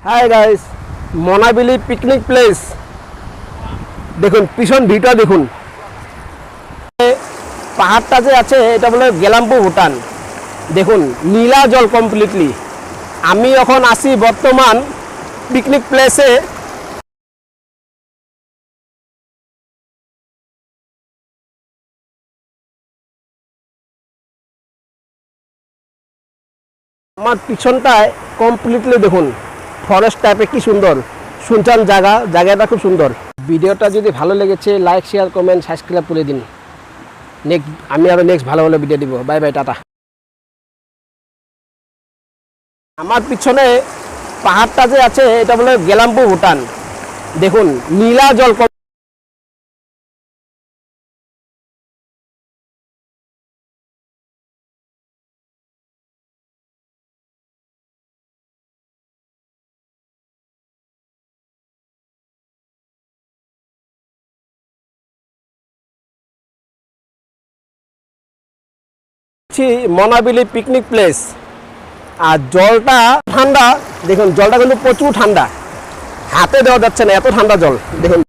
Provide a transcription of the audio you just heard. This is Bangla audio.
হাই গাইস, মনাবিলি পিকনিক প্লেস দেখুন, পিছন ভিউটা দেখুন। পাহাড়টা যে আছে এটা বলে গেলামপুর ভুটান। দেখুন নীলা জল কমপ্লিটলি। আমি এখন আছি বর্তমান পিকনিক প্লেসে। আমার পিছনটায় কমপ্লিটলি দেখুন ফরেস্ট টাইপে, কি সুন্দর শুনশান জায়গাটা খুব সুন্দর। ভিডিওটা যদি ভালো লেগেছে লাইক শেয়ার কমেন্ট সাবস্ক্রাইব করে দিন। আমি আরও নেক্সট ভালো ভালো ভিডিও দিব। Bye bye, tata. আমার পিছনে পাহাড়টা যে আছে এটা বলে গেলামপুর ভুটান। দেখুন নীলা জল মনাবিলি পিকনিক প্লেস। আর জলটা ঠান্ডা, দেখুন জলটা কিন্তু প্রচুর ঠান্ডা, হাতে দেওয়া যাচ্ছে না, এত ঠান্ডা জল দেখুন।